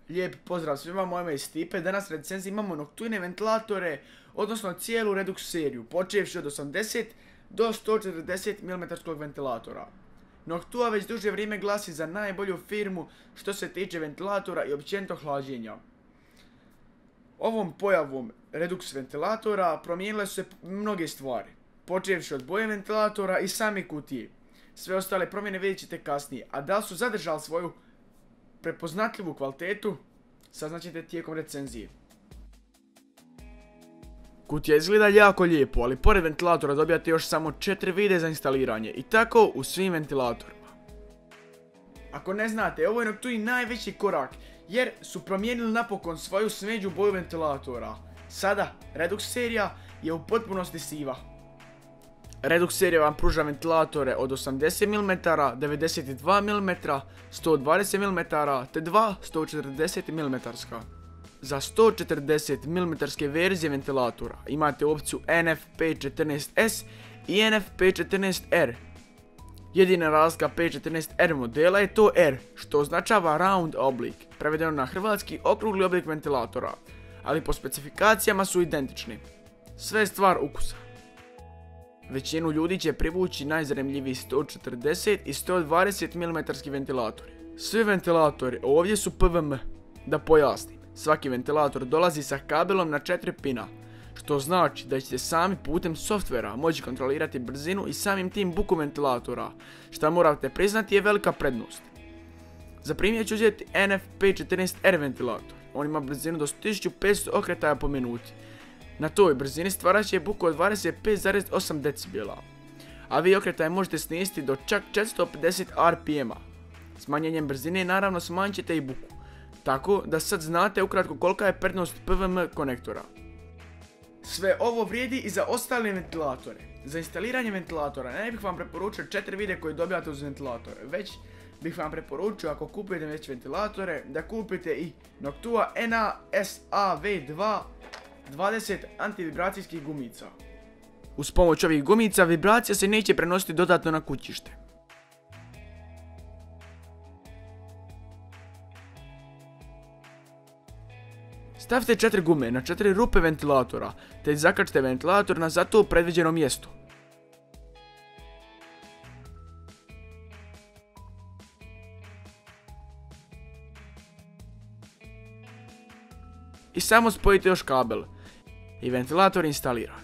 Lijep pozdrav svima, moje ime je Stipe. Danas na recenziji imamo Noctuine ventilatore, odnosno cijelu Redux seriju, počevši od 80 do 140 mm ventilatora. Noctua već duže vrijeme glasi za najbolju firmu što se tiče ventilatora i općenito hlađenja. Ovom pojavom Redux ventilatora promijenile su se mnoge stvari, počevši od boje ventilatora i same kutije. Sve ostale promjene vidjet ćete kasnije, a da li su zadržali svoju prepoznatljivu kvalitetu, saznaćete tijekom recenzije. Kutija izgleda jako lijepo, ali pored ventilatora dobijate još samo 4 vide za instaliranje i tako u svim ventilatorima. Ako ne znate, ovo je Noctuin najveći korak jer su promijenili napokon svoju smeđu boju ventilatora. Sada Redux serija je u potpunosti siva. Redux serija vam pruža ventilatore od 80 mm, 92 mm, 120 mm te dva 140 mm. Za 140 mm verzije ventilatora imate opciju NF-P14S i NF-P14R. Jedina razlika P14R modela je to R, što označava round oblik, prevedeno na hrvatski okrugli oblik ventilatora, ali po specifikacijama su identični. Sve je stvar ukusa. Većinu ljudi će privući najzanimljiviji 140 i 120 mm ventilatori. Svi ventilatori ovdje su PWM. Da pojasnim, svaki ventilator dolazi sa kabelom na 4 pina, što znači da ćete sami putem softvera moći kontrolirati brzinu i samim tim buku ventilatora, što morate priznati je velika prednost. Za primjer ću uzeti NF-P14R ventilator, on ima brzinu do 1500 okretaja po minuti. Na toj brzini stvarat će buku od 25,8 dB, a vi okretaje možete sniziti do čak 450 RPM-a. Smanjenjem brzine naravno smanjit ćete i buku, tako da sad znate ukratko kolika je prednost PWM konektora. Sve ovo vrijedi i za ostale ventilatore. Za instaliranje ventilatora ne bih vam preporučio 4 vide koje dobijate uz ventilatore, već bih vam preporučio ako kupujete već ventilatore da kupite i Noctua NA-SAV2 20 antivibracijskih gumica. Uz pomoć ovih gumica vibracija se neće prenositi dodatno na kućište. Stavite 4 gume na 4 rupe ventilatora te zakačite ventilator na za to predviđeno mjesto. I samo spojite još kabel i ventilator je instaliran.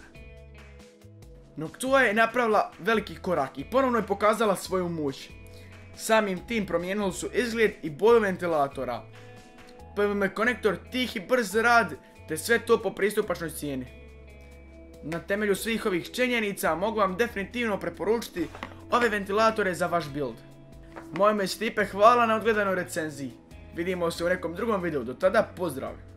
Noctua je napravila veliki korak i ponovno je pokazala svoju moć. Samim tim promijenili su izgled i boju ventilatora. PWM konektor, tih i brz rad, te sve to po pristupačnoj cijeni. Na temelju svih ovih činjenica mogu vam definitivno preporučiti ove ventilatore za vaš build. Moje ime je Stipe, hvala na odgledanoj recenziji. Vidimo se u nekom drugom videu, do tada pozdrav!